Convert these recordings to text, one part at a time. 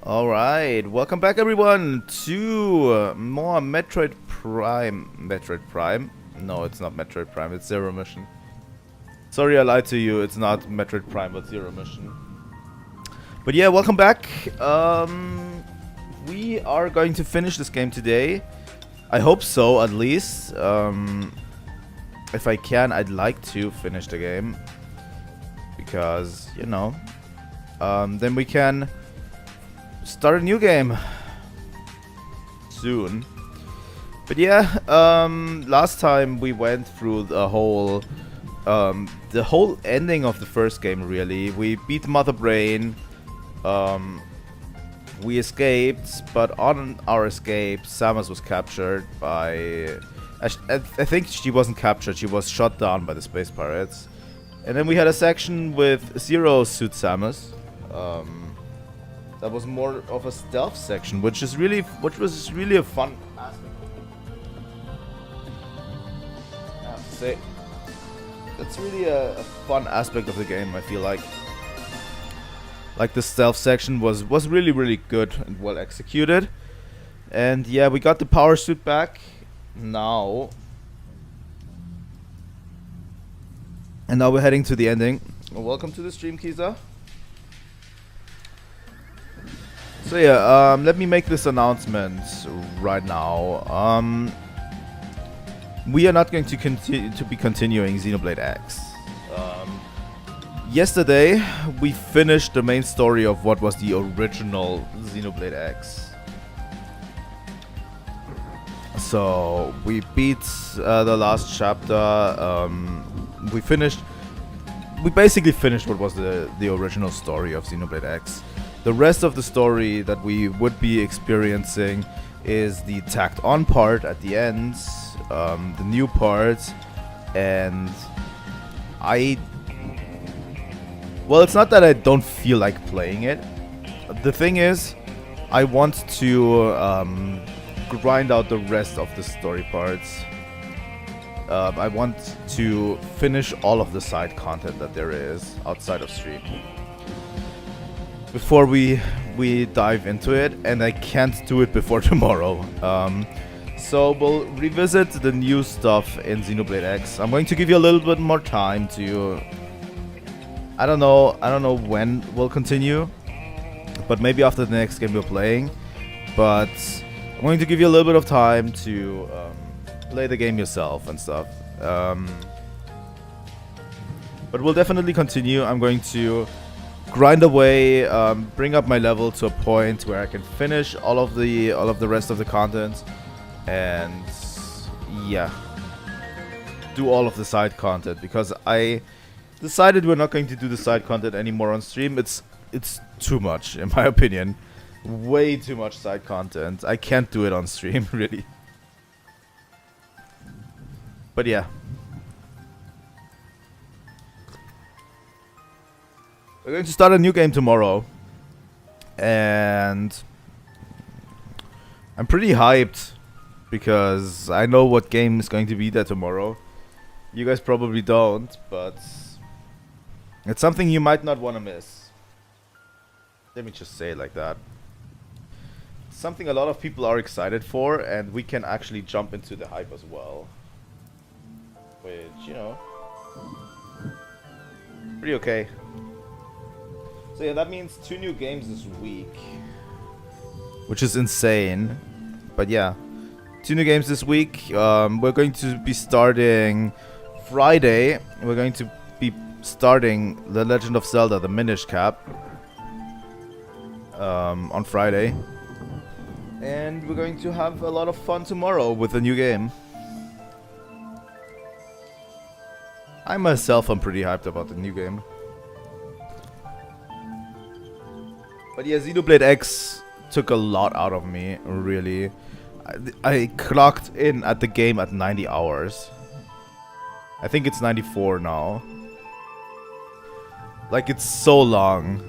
Alright, welcome back everyone to more Metroid Prime. Metroid Prime? No, it's not Metroid Prime, it's Zero Mission. Sorry I lied to you, it's not Metroid Prime but Zero Mission. But yeah, welcome back. We are going to finish this game today. I hope so, at least. If I can, I'd like to finish the game. Because, you know, then we can start a new game soon. But yeah, last time we went through the whole ending of the first game. Really, we beat Mother Brain. We escaped, but on our escape, Samus was captured by. I think she wasn't captured. She was shot down by the space pirates. And then we had a section with Zero Suit Samus. That was more of a stealth section, which was really a fun aspect. I have to say, that's really a fun aspect of the game. I feel like the stealth section was really good and well executed. And yeah, we got the power suit back now. And now we're heading to the ending. Welcome to the stream, Kiza. So yeah, let me make this announcement right now. We are not going to be continuing Xenoblade X. Yesterday, we finished the main story of what was the original Xenoblade X. So we beat the last chapter. We basically finished what was the original story of Xenoblade X. The rest of the story that we would be experiencing is the tacked on part at the end, the new part, and well, it's not that I don't feel like playing it. The thing is, I want to grind out the rest of the story parts. I want to finish all of the side content that there is outside of stream before we dive into it, and I can't do it before tomorrow. So we'll revisit the new stuff in Xenoblade X. I'm going to give you a little bit more time to. I don't know when we'll continue, but maybe after the next game we're playing. But I'm going to give you a little bit of time to play the game yourself and stuff. But we'll definitely continue. I'm going to grind away, bring up my level to a point where I can finish all of the rest of the content, and yeah, do all of the side content, because I decided we're not going to do the side content anymore on stream. It's too much, in my opinion. Way too much side content. I can't do it on stream, really. But yeah. We're going to start a new game tomorrow. And I'm pretty hyped, because I know what game is going to be there tomorrow. You guys probably don't, but it's something you might not want to miss. Let me just say it like that. Something a lot of people are excited for, and we can actually jump into the hype as well. Which, you know, pretty okay. So yeah, that means 2 new games this week, which is insane. But yeah, 2 new games this week. We're going to be starting Friday. We're going to be starting The Legend of Zelda: The Minish Cap on Friday, and we're going to have a lot of fun tomorrow with a new game. I myself am pretty hyped about the new game. But yeah, Xenoblade X took a lot out of me, really. I clocked in at the game at 90 hours. I think it's 94 now. Like, it's so long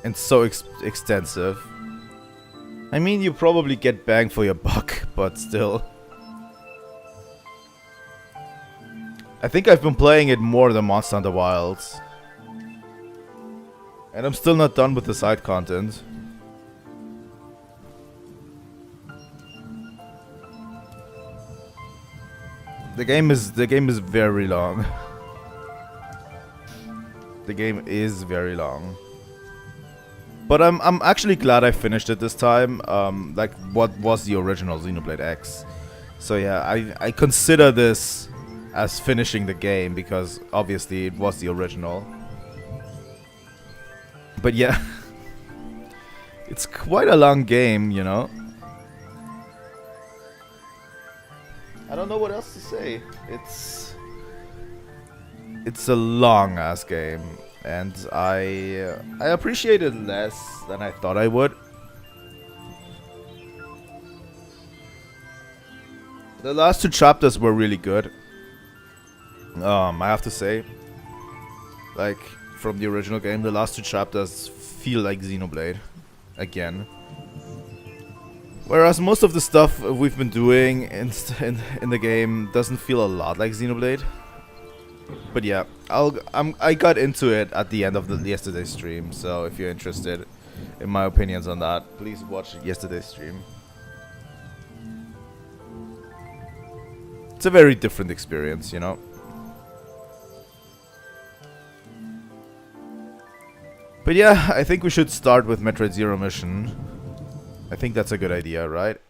and so extensive. I mean, you probably get bang for your buck, but still. I think I've been playing it more than Monster Hunter Wilds. And I'm still not done with the side content. The game is very long. The game is very long. But I'm actually glad I finished it this time. Like what was the original Xenoblade X. So yeah, I consider this as finishing the game because obviously it was the original. But yeah, it's quite a long game, you know. I don't know what else to say. It's a long ass game, and I appreciate it less than I thought I would. The last 2 chapters were really good. I have to say, like from the original game, the last 2 chapters feel like Xenoblade again. Whereas most of the stuff we've been doing in the game doesn't feel a lot like Xenoblade. But yeah, I got into it at the end of yesterday's stream, so if you're interested in my opinions on that, please watch yesterday's stream. It's a very different experience, you know. But yeah, I think we should start with Metroid Zero Mission. I think that's a good idea, right?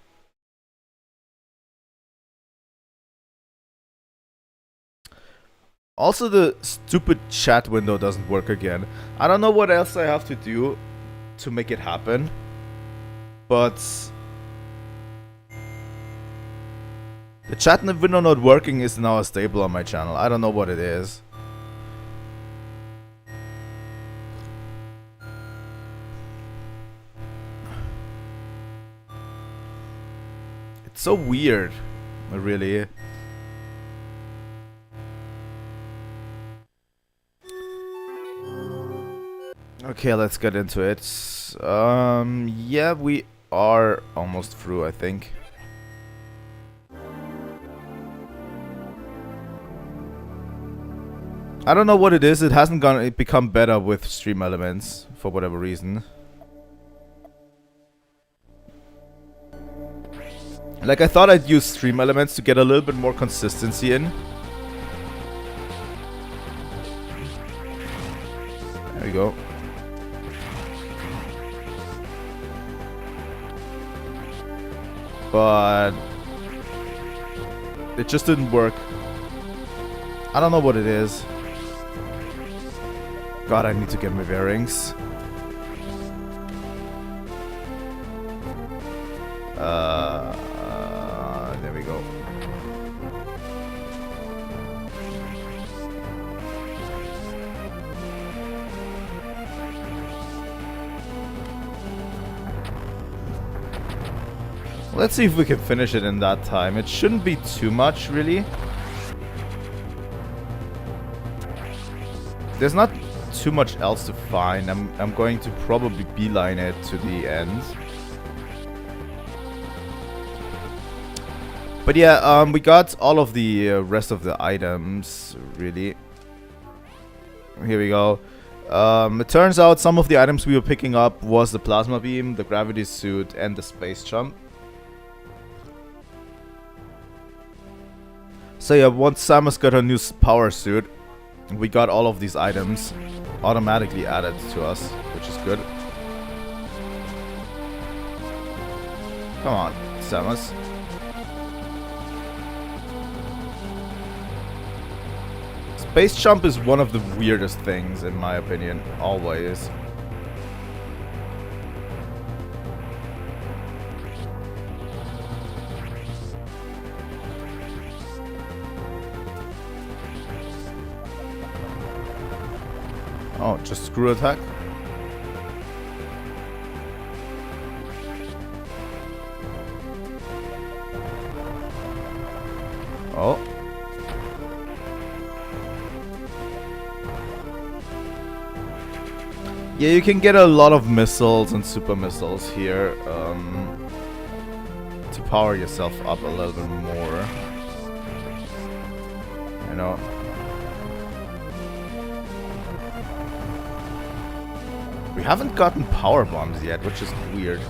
Also, the stupid chat window doesn't work again. I don't know what else I have to do to make it happen, but the chat window not working is now a staple on my channel. I don't know what it is. It's so weird, really. Okay, let's get into it. Yeah, we are almost through, I think. I don't know what it is. It hasn't become better with stream elements for whatever reason. Like, I thought I'd use stream elements to get a little bit more consistency in. There we go. But it just didn't work. I don't know what it is. God, I need to get my bearings. There we go. Let's see if we can finish it in that time. It shouldn't be too much, really. There's not too much else to find. I'm going to probably beeline it to the end. But yeah, we got all of the rest of the items, really. Here we go. It turns out some of the items we were picking up was the plasma beam, the gravity suit, and the space jump. So yeah, once Samus got her new power suit, we got all of these items automatically added to us, which is good. Come on, Samus. Space jump is one of the weirdest things, in my opinion, always. Oh, just screw attack? Oh. Yeah, you can get a lot of missiles and super missiles here to power yourself up a little bit more. You know. We haven't gotten power bombs yet, which is weird.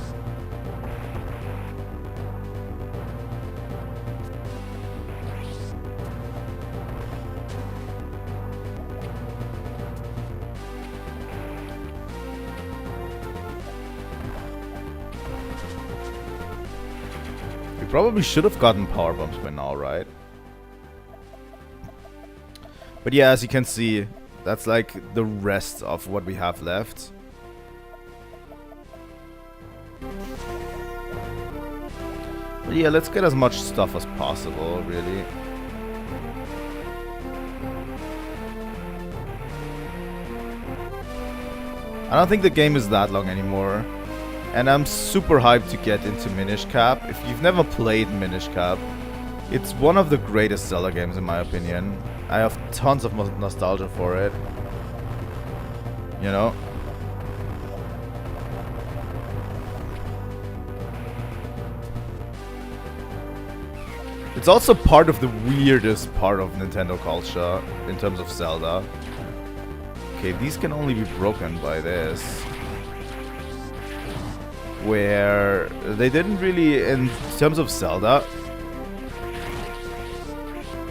Probably should have gotten power bombs by now, right? But yeah, as you can see, that's like the rest of what we have left. But yeah, let's get as much stuff as possible, really. I don't think the game is that long anymore. And I'm super hyped to get into Minish Cap. If you've never played Minish Cap, it's one of the greatest Zelda games in my opinion. I have tons of nostalgia for it. You know? It's also part of the weirdest part of Nintendo culture in terms of Zelda. Okay, these can only be broken by this. Where they didn't really, in terms of Zelda,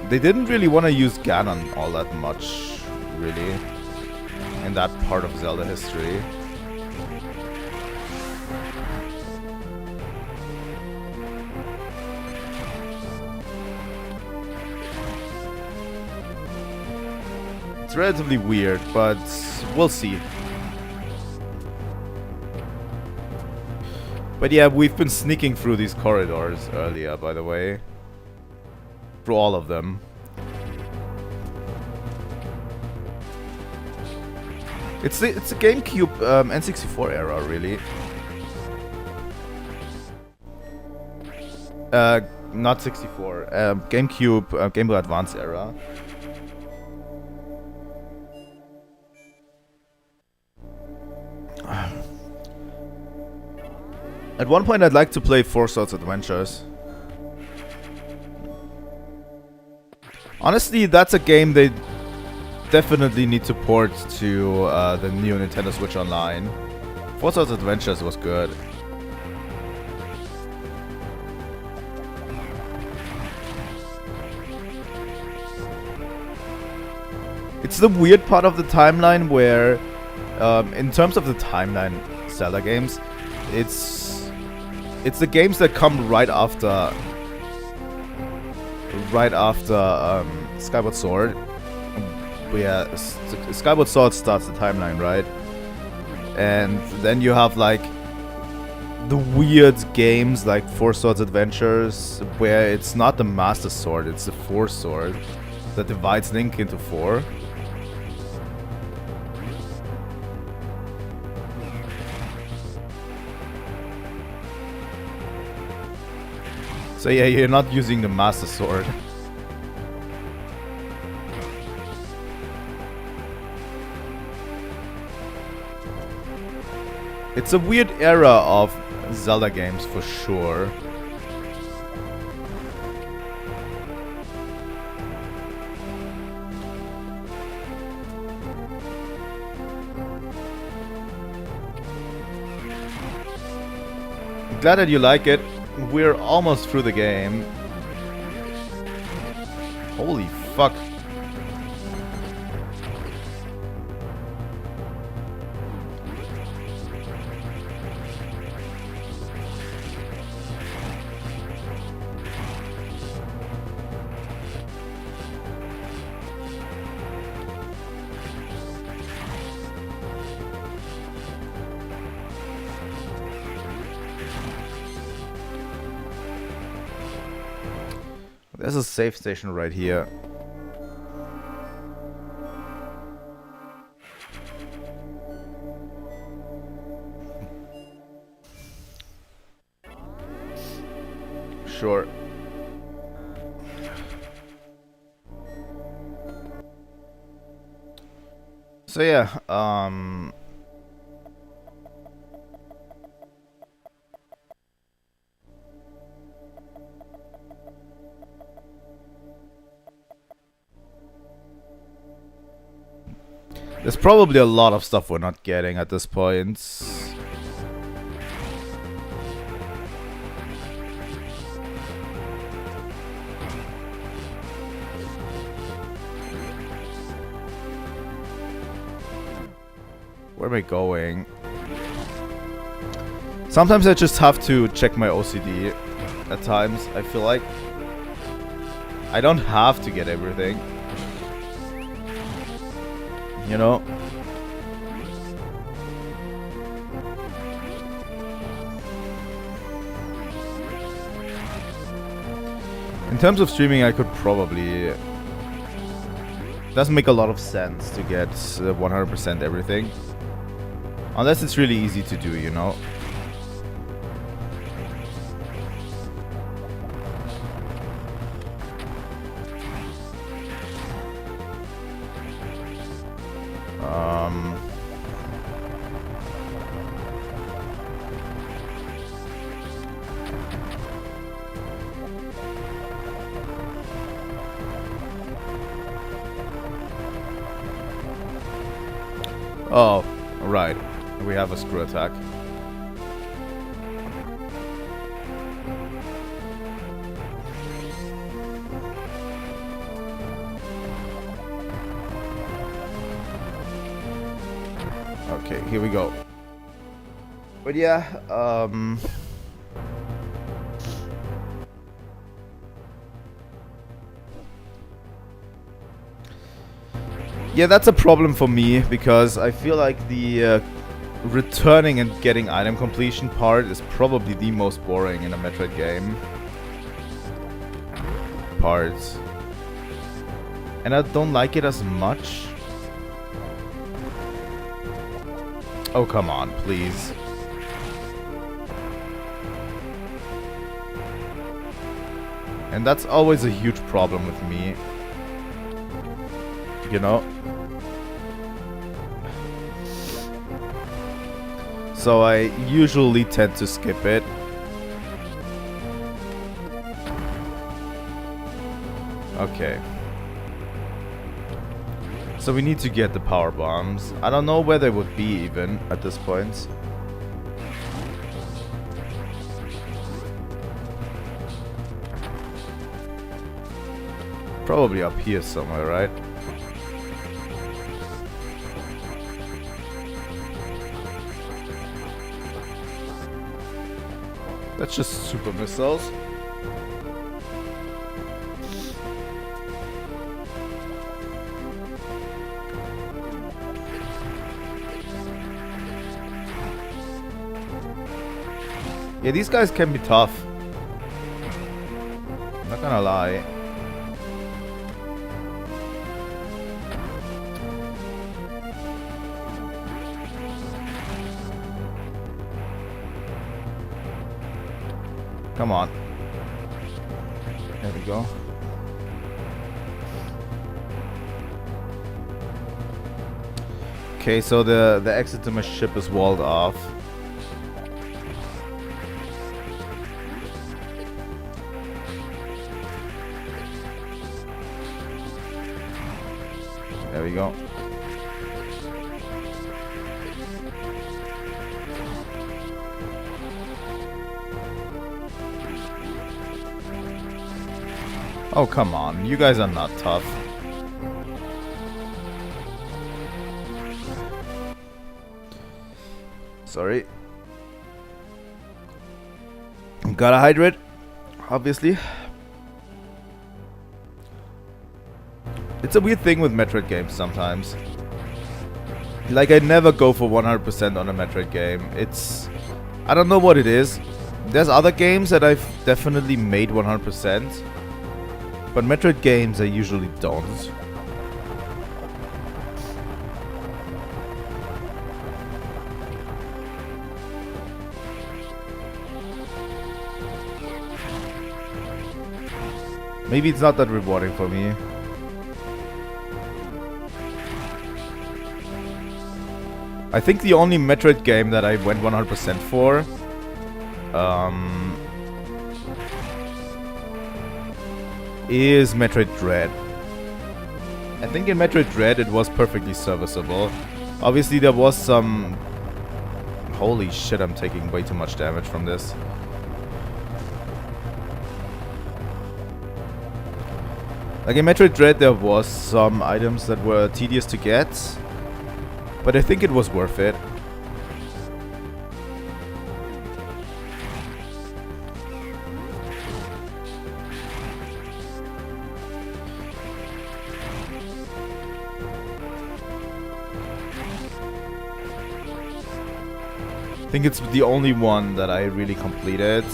they didn't really want to use Ganon all that much, really, in that part of Zelda history. It's relatively weird, but we'll see. But yeah, we've been sneaking through these corridors earlier, by the way. Through all of them. It's the GameCube N64 era, really. Not 64. GameCube, Game Boy Advance era. At one point, I'd like to play Four Swords Adventures. Honestly, that's a game they definitely need to port to the new Nintendo Switch Online. Four Swords Adventures was good. It's the weird part of the timeline where, in terms of the timeline Zelda games, it's the games that come right after Skyward Sword. Yeah, Skyward Sword starts the timeline, right? And then you have like the weird games like Four Swords Adventures, where it's not the Master Sword, it's the Force Sword that divides Link into four. So yeah, you're not using the Master Sword. It's a weird era of Zelda games for sure. I'm glad that you like it. We're almost through the game. Holy fuck. There's a safe station right here. Sure. So yeah, there's probably a lot of stuff we're not getting at this point. Where am I going? Sometimes I just have to check my OCD at times, I feel like. I don't have to get everything. You know? In terms of streaming, I could probably... It doesn't make a lot of sense to get 100% everything. Unless it's really easy to do, you know? Oh, right. We have a screw attack. Okay, here we go. But yeah, yeah, that's a problem for me, because I feel like the returning and getting item completion part is probably the most boring in a Metroid game. And I don't like it as much. Oh, come on, please. And that's always a huge problem with me. You know? So I usually tend to skip it. Okay. So we need to get the power bombs. I don't know where they would be even at this point. Probably up here somewhere, right? That's just super missiles. Yeah, these guys can be tough. I'm not gonna lie. Come on. There we go. Okay, so the exit to my ship is walled off. There we go. Oh, come on. You guys are not tough. Sorry. Gotta hydrate, obviously. It's a weird thing with Metroid games sometimes. Like, I never go for 100% on a Metroid game. It's... I don't know what it is. There's other games that I've definitely made 100%. But Metroid games I usually don't. Maybe it's not that rewarding for me. I think the only Metroid game that I went 100% for is Metroid Dread. I think in Metroid Dread it was perfectly serviceable. Obviously there was some... Holy shit, I'm taking way too much damage from this. Like in Metroid Dread there was some items that were tedious to get, but I think it was worth it. I think it's the only one that I really completed.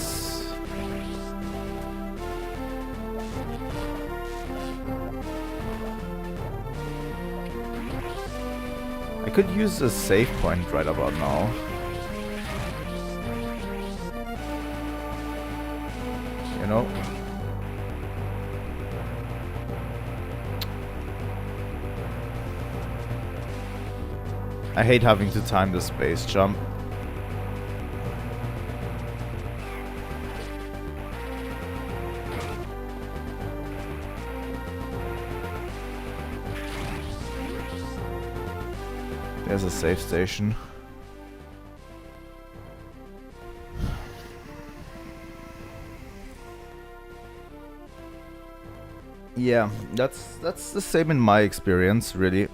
I could use a save point right about now. You know? I hate having to time the space jump. There's a save station. Yeah, that's the same in my experience, really.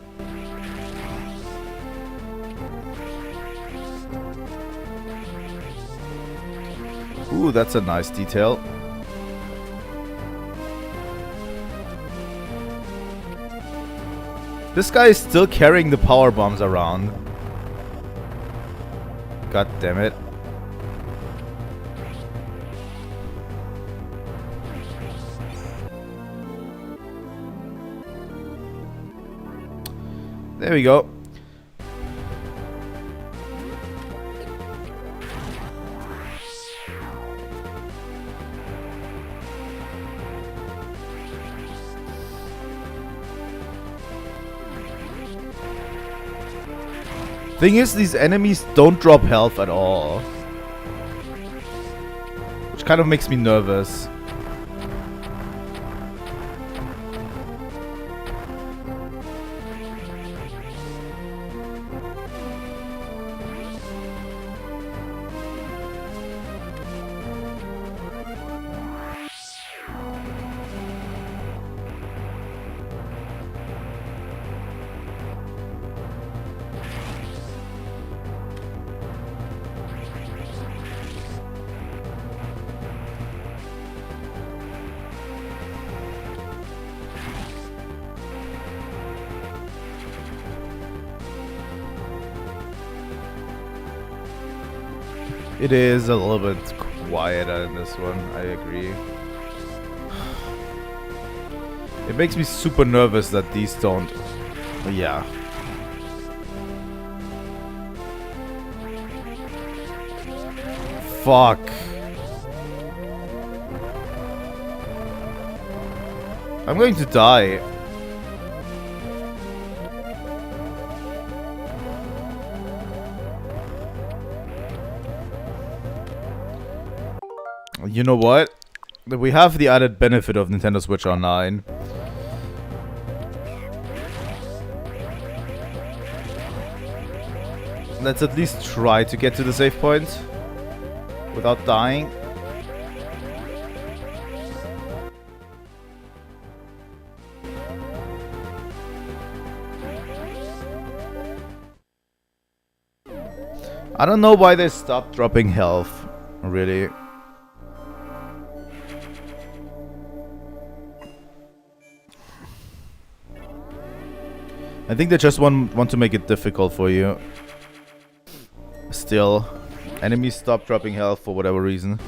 Ooh, that's a nice detail. This guy is still carrying the power bombs around. God damn it. There we go. Thing is, these enemies don't drop health at all, which kind of makes me nervous. It is a little bit quieter in this one, I agree. It makes me super nervous that these don't... Yeah. Fuck. I'm going to die. You know what? We have the added benefit of Nintendo Switch Online. Let's at least try to get to the save point without dying. I don't know why they stopped dropping health, really. I think they just want to make it difficult for you. Still, enemies stop dropping health for whatever reason.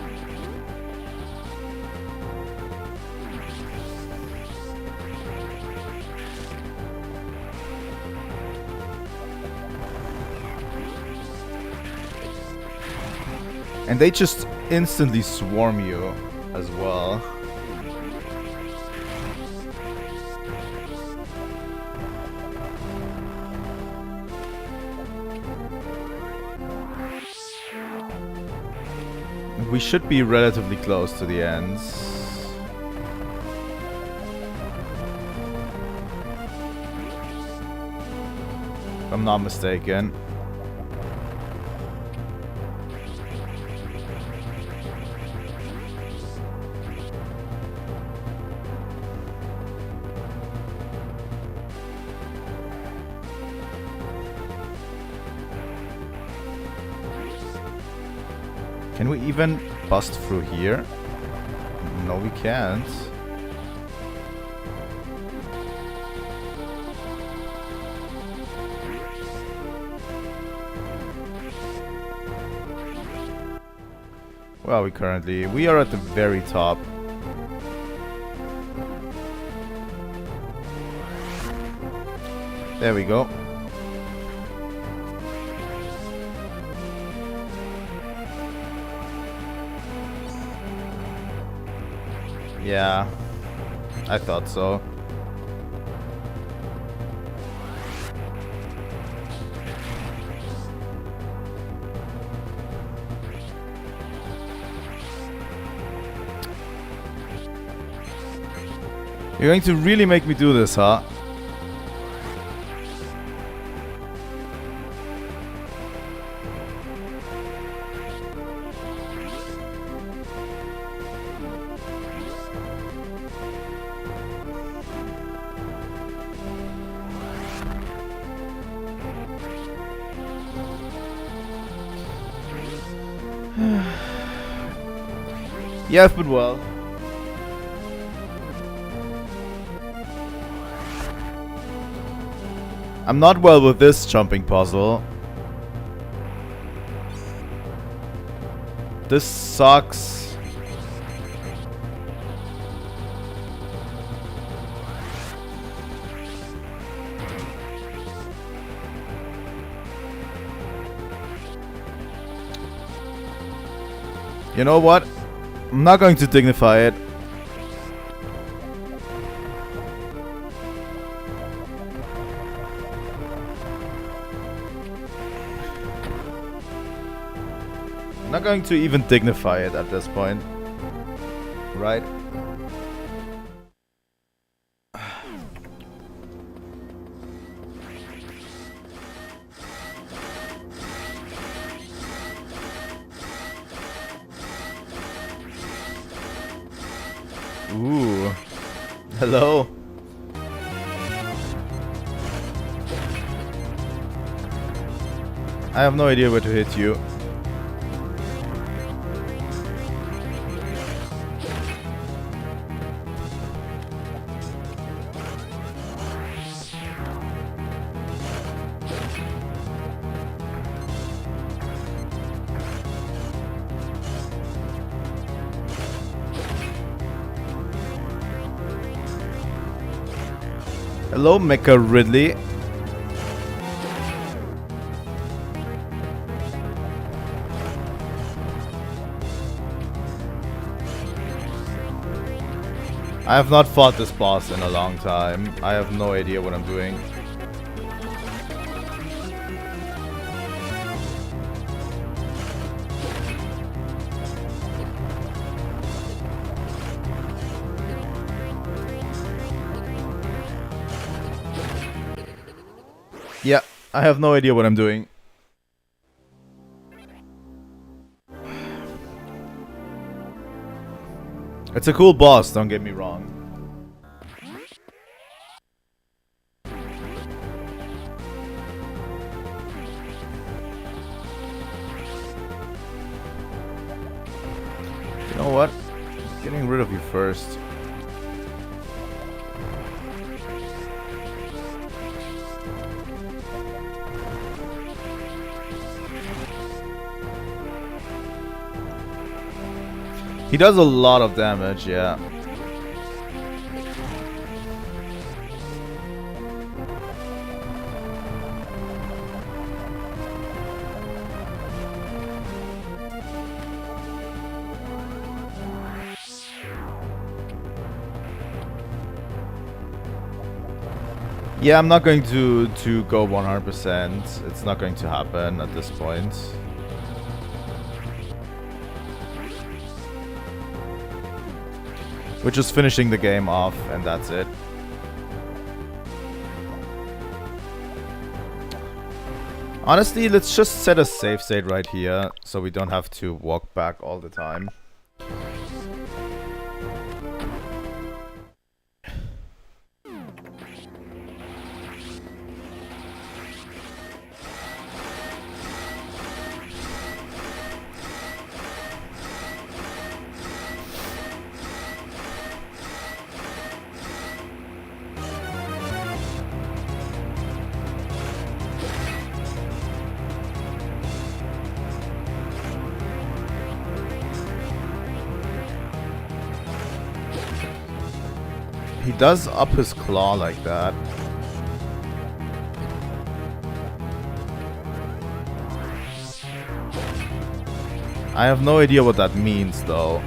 And they just instantly swarm you as well. We should be relatively close to the ends. If I'm not mistaken. Can we even bust through here? No, we can't. Where are we currently? We are at the very top. There we go. Yeah, I thought so. You're going to really make me do this, huh? Yeah, but well. I'm not well with this jumping puzzle. This sucks. You know what? I'm not going to dignify it. I'm not going to even dignify it at this point. Right? Ooh. Hello. I have no idea where to hit you. Hello, Mecha Ridley. I have not fought this boss in a long time. I have no idea what I'm doing. Yeah, I have no idea what I'm doing. It's a cool boss, don't get me wrong. You know what? Getting rid of you first. He does a lot of damage, yeah. Yeah, I'm not going to go 100%. It's not going to happen at this point. We're just finishing the game off, and that's it. Honestly, let's just set a save state right here, so we don't have to walk back all the time. He does up his claw like that. I have no idea what that means though.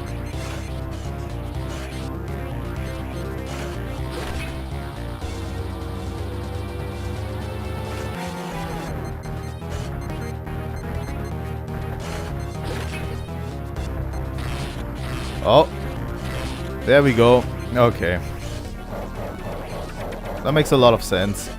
Oh, there we go. Okay. That makes a lot of sense.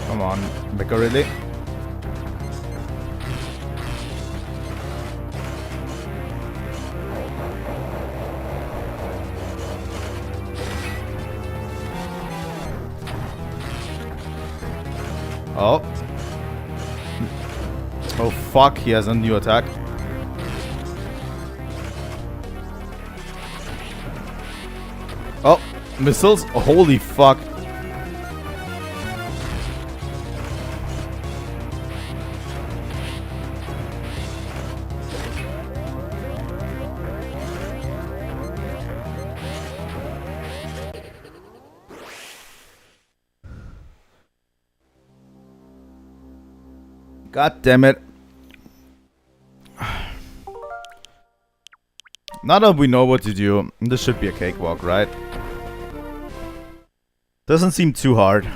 Come on, Becca, really? Oh. Oh fuck, he has a new attack. Oh, missiles? Oh, holy fuck. God damn it. Now that we know what to do, this should be a cakewalk, right? Doesn't seem too hard.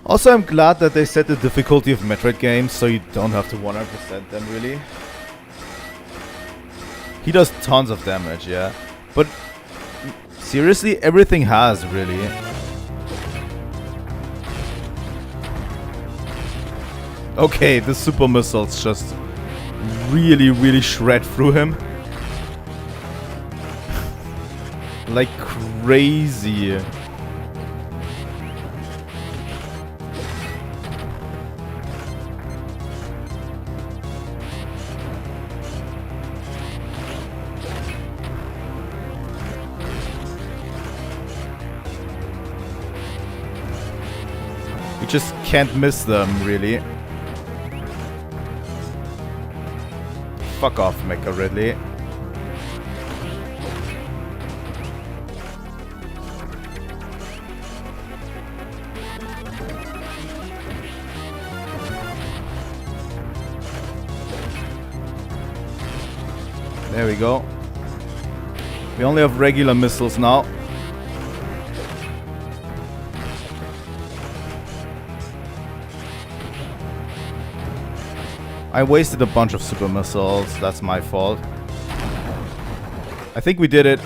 Also, I'm glad that they set the difficulty of Metroid games so you don't have to 100% them, really. He does tons of damage, yeah. But seriously, everything has, really. Okay, the super missiles just really shred through him. Like crazy. You just can't miss them, really. Fuck off, Mecha Ridley. There we go. We only have regular missiles now. I wasted a bunch of super missiles. That's my fault. I think we did it.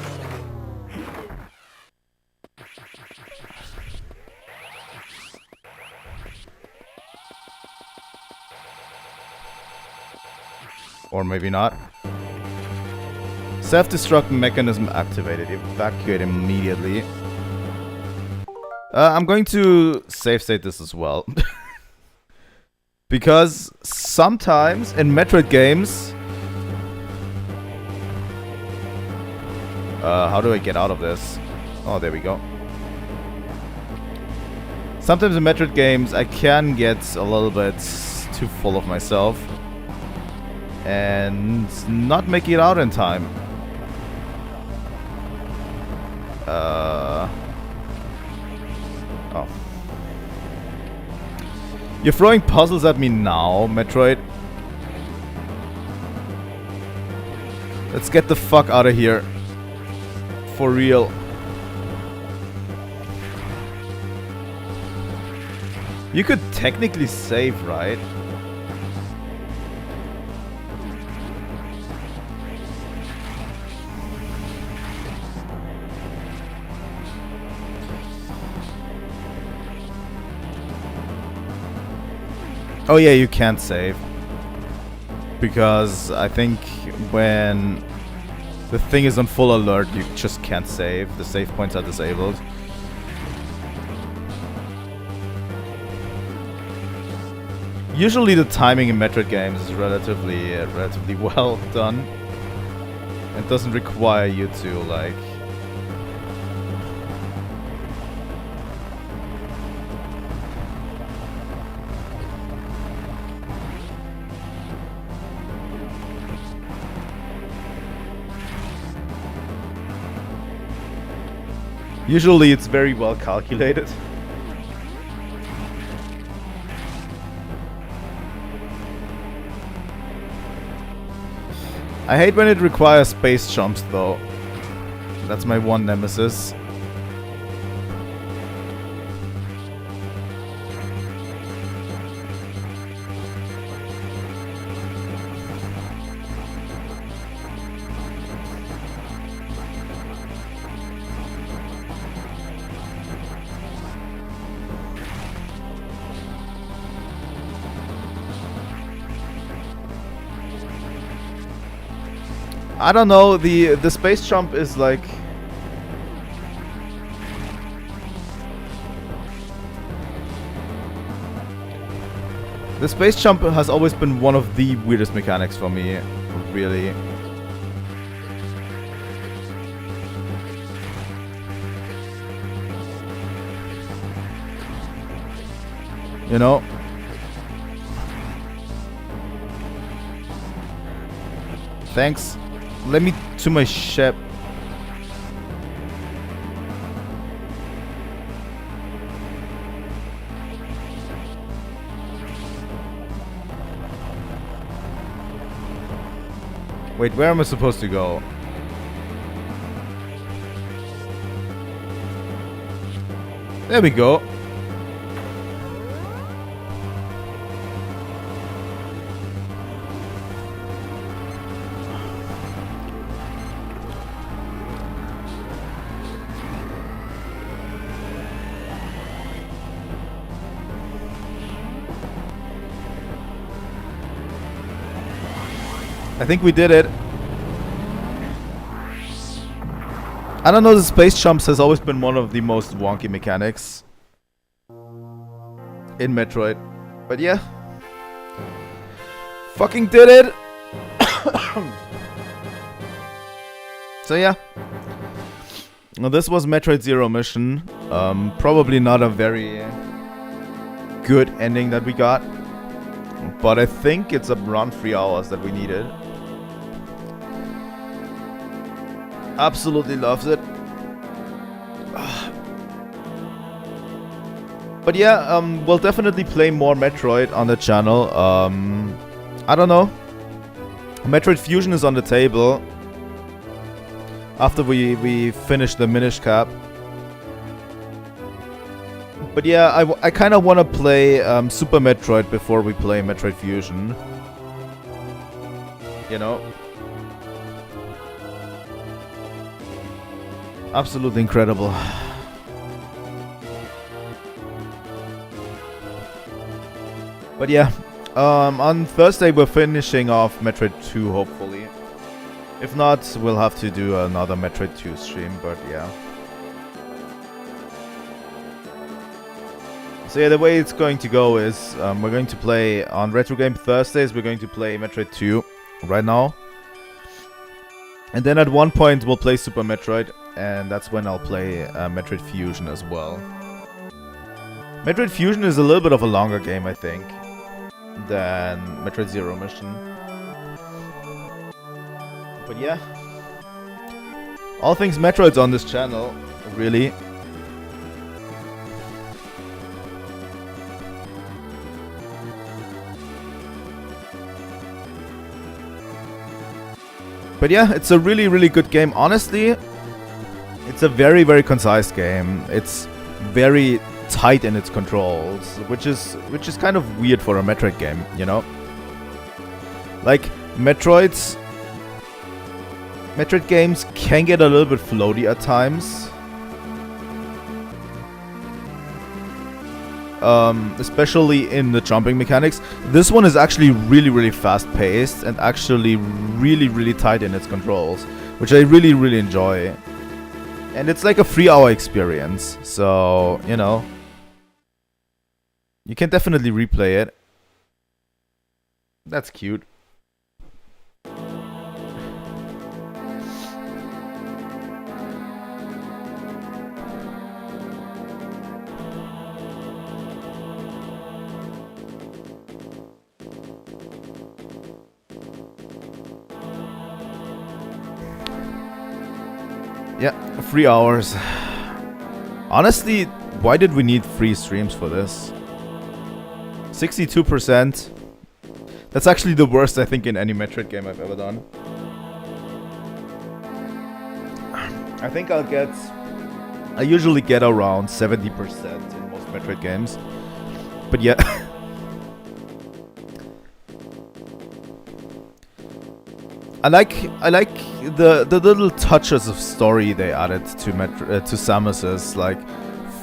Or maybe not. Self-destruct mechanism activated. Evacuate immediately. I'm going to save state this as well. Because sometimes in Metroid games... how do I get out of this? Oh, there we go. Sometimes in Metroid games I can get a little bit too full of myself. And not make it out in time. Oh. You're throwing puzzles at me now, Metroid. Let's get the fuck out of here. For real. You could technically save, right? Oh yeah, you can't save. Because I think when the thing is on full alert, you just can't save. The save points are disabled. Usually the timing in Metroid games is relatively well done. It doesn't require you to like usually it's very well calculated. I hate when it requires space jumps though. That's my one nemesis. I don't know, the space jump is like the space jump has always been one of the weirdest mechanics for me, really. You know? Thanks. Let me to my ship. Wait, where am I supposed to go? There we go. I think we did it. I don't know, the space jumps has always been one of the most wonky mechanics in Metroid. But yeah. Fucking did it! So yeah. Now this was Metroid Zero Mission. Probably not a very good ending that we got. But I think it's around 3 hours that we needed. Absolutely loves it. But yeah, we'll definitely play more Metroid on the channel. I don't know. Metroid Fusion is on the table. After we finish the Minish Cap. But yeah, I kind of want to play Super Metroid before we play Metroid Fusion. You know? Absolutely incredible. But yeah, on Thursday we're finishing off Metroid 2, hopefully. If not, we'll have to do another Metroid 2 stream, but yeah. So yeah, the way it's going to go is we're going to play on Retro Game Thursdays, we're going to play Metroid 2 right now. And then at one point we'll play Super Metroid, and that's when I'll play Metroid Fusion as well. Metroid Fusion is a little bit of a longer game, I think, than Metroid Zero Mission. But yeah, all things Metroid's on this channel, really. But yeah, it's a really, really good game. Honestly, it's a very, very concise game. It's very tight in its controls, which is kind of weird for a Metroid game, you know? Like, Metroid games can get a little bit floaty at times. Especially in the jumping mechanics. This one is actually really, really fast paced and actually really, really tight in its controls, which I really, really enjoy. And it's like a 3-hour experience, so, you know, you can definitely replay it. That's cute. Yeah, 3 hours. Honestly, why did we need 3 streams for this? 62%. That's actually the worst, I think, in any Metroid game I've ever done. I think I usually get around 70% in most Metroid games. But yeah. I like the little touches of story they added to Samus's like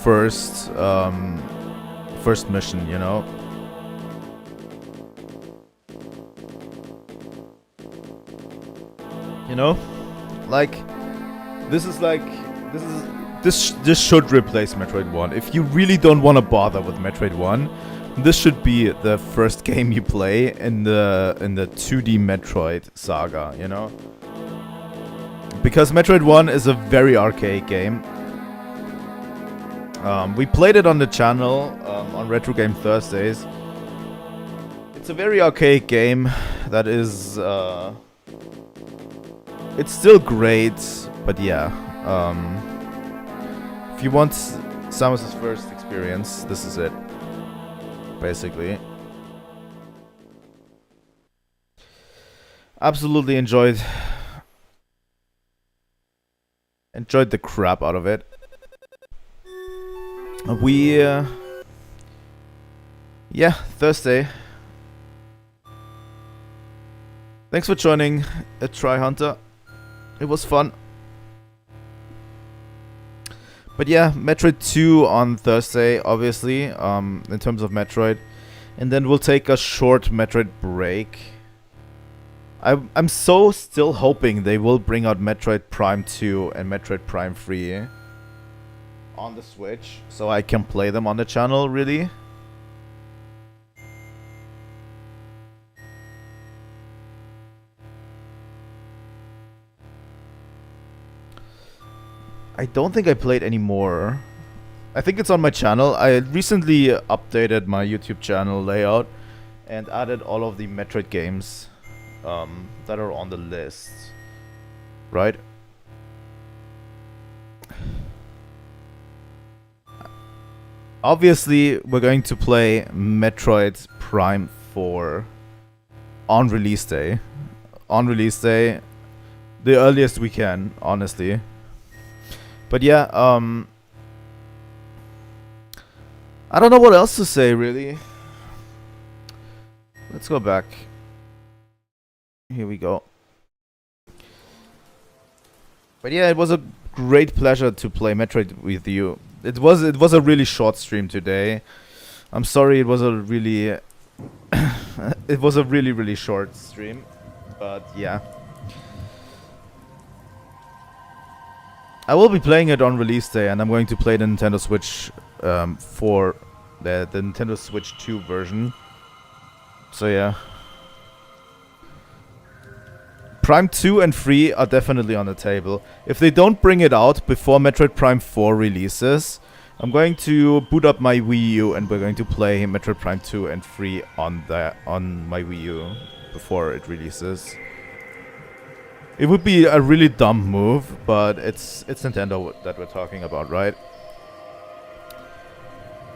first mission, you know. You know, like this should replace Metroid 1. If you really don't want to bother with Metroid 1, this should be the first game you play in the 2D Metroid saga, you know? Because Metroid 1 is a very archaic game. We played it on the channel on Retro Game Thursdays. It's a very archaic game that is it's still great, but yeah. If you want Samus's first experience, this is it. Basically. Absolutely enjoyed the crap out of it. Yeah, Thursday. Thanks for joining Try Hunter. It was fun. But yeah, Metroid 2 on Thursday, obviously, in terms of Metroid. And then we'll take a short Metroid break. I'm so still hoping they will bring out Metroid Prime 2 and Metroid Prime 3 on the Switch, so I can play them on the channel, really. I don't think I played any more. I think it's on my channel. I recently updated my YouTube channel layout and added all of the Metroid games that are on the list. Right? Obviously, we're going to play Metroid Prime 4 on release day. On release day, the earliest we can, honestly. But yeah, I don't know what else to say, really. Let's go back. Here we go. But yeah, it was a great pleasure to play Metroid with you. It was a really short stream today. I'm sorry, it was a really it was a really short stream. But yeah. I will be playing it on release day, and I'm going to play the Nintendo Switch for the Nintendo Switch 2 version. So yeah. Prime 2 and 3 are definitely on the table. If they don't bring it out before Metroid Prime 4 releases, I'm going to boot up my Wii U and we're going to play Metroid Prime 2 and 3 on my Wii U before it releases. It would be a really dumb move, but it's Nintendo that we're talking about, right?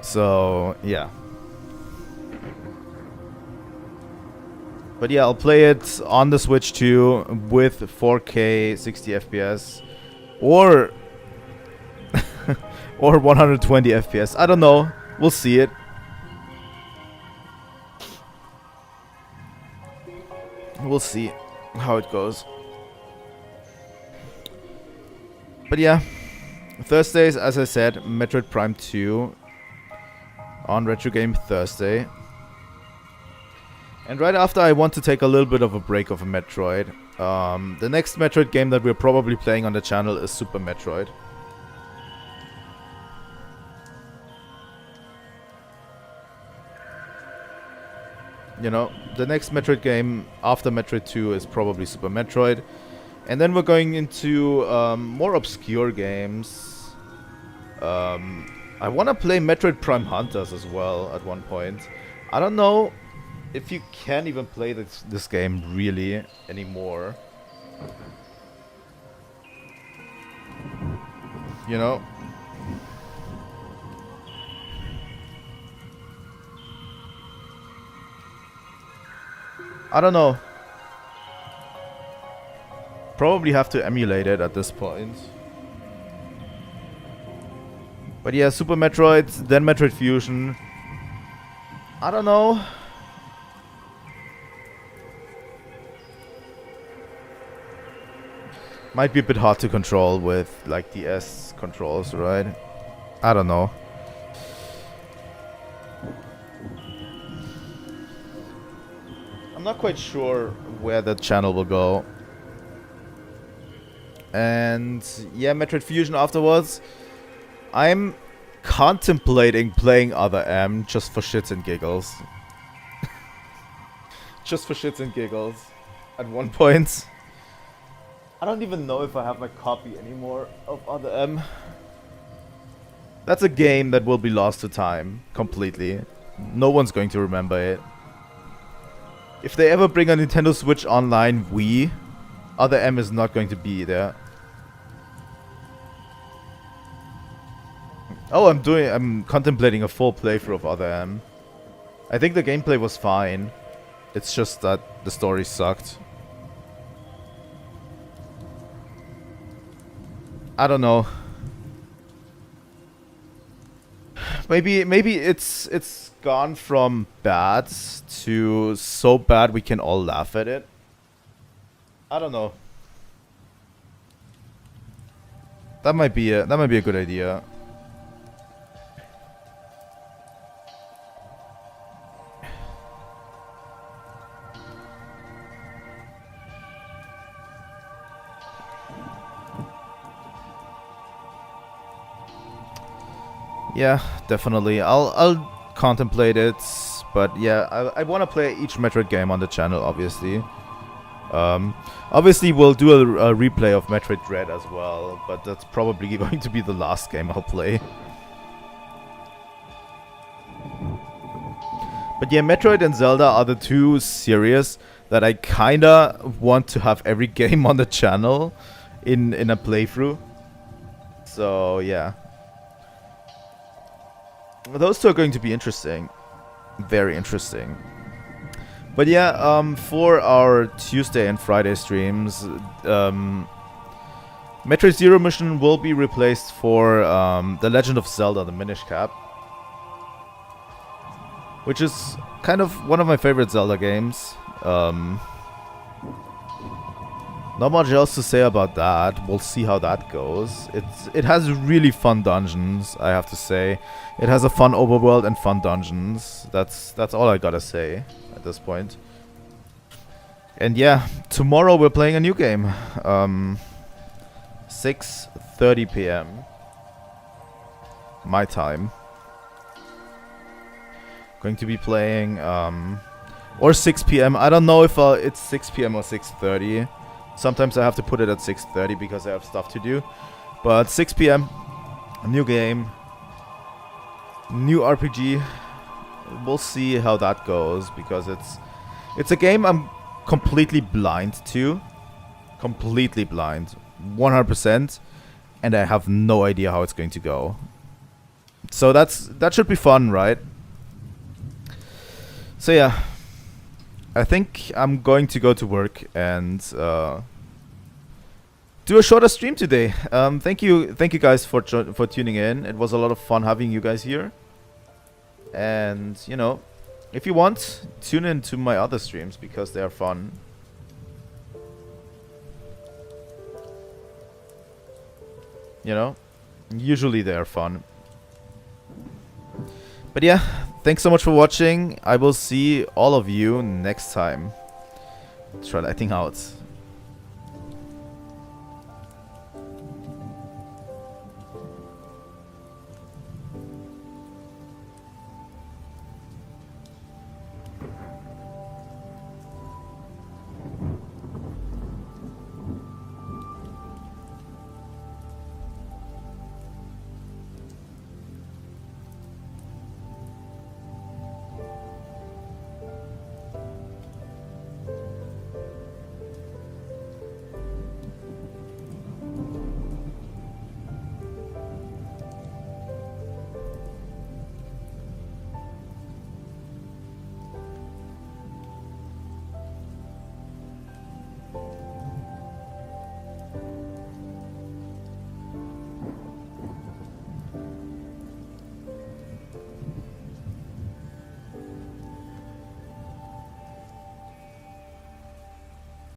So, yeah. But yeah, I'll play it on the Switch 2 with 4K 60 FPS or or 120 FPS. I don't know. We'll see it. We'll see how it goes. But yeah, Thursdays, as I said, Metroid Prime 2 on Retro Game Thursday. And right after, I want to take a little bit of a break of a Metroid. The next Metroid game that we're probably playing on the channel is Super Metroid. You know, the next Metroid game after Metroid 2 is probably Super Metroid. And then we're going into more obscure games. I want to play Metroid Prime Hunters as well at one point. I don't know if you can even play this game really anymore. You know? I don't know. Probably have to emulate it at this point. But yeah, Super Metroid, then Metroid Fusion. I don't know. Might be a bit hard to control with like the S controls, right? I don't know. I'm not quite sure where the channel will go. And yeah, Metroid Fusion afterwards. I'm contemplating playing Other M just for shits and giggles. Just for shits and giggles. At one point. I don't even know if I have my copy anymore of Other M. That's a game that will be lost to time completely. No one's going to remember it. If they ever bring a Nintendo Switch Online Wii, Other M is not going to be there. Oh, I'm contemplating a full playthrough of Other M. I think the gameplay was fine. It's just that the story sucked. I don't know. Maybe it's gone from bad to so bad we can all laugh at it. I don't know. That might be a good idea. Yeah, definitely. I'll contemplate it, but yeah, I want to play each Metroid game on the channel, obviously. Obviously, we'll do a replay of Metroid Dread as well, but that's probably going to be the last game I'll play. But yeah, Metroid and Zelda are the two series that I kinda want to have every game on the channel in a playthrough. So yeah. Those two are going to be interesting. Very interesting. But yeah, for our Tuesday and Friday streams, Metroid Zero Mission will be replaced for The Legend of Zelda, the Minish Cap. Which is kind of one of my favorite Zelda games. Not much else to say about that. We'll see how that goes. It has really fun dungeons, I have to say. It has a fun overworld and fun dungeons. That's all I gotta say at this point. And yeah, tomorrow we're playing a new game. 6:30 p.m. my time. Going to be playing or 6 p.m. I don't know if it's 6 p.m. or 6:30. Sometimes I have to put it at 6:30 because I have stuff to do. But 6 p.m. a new game, new RPG. We'll see how that goes because it's a game I'm completely blind to. Completely blind. 100%. And I have no idea how it's going to go. So that should be fun, right? So yeah, I think I'm going to go to work and do a shorter stream today. Thank you guys for tuning in. It was a lot of fun having you guys here. And you know, if you want, tune in to my other streams because they are fun. You know, usually they are fun. But yeah, thanks so much for watching. I will see all of you next time. Trilightning out.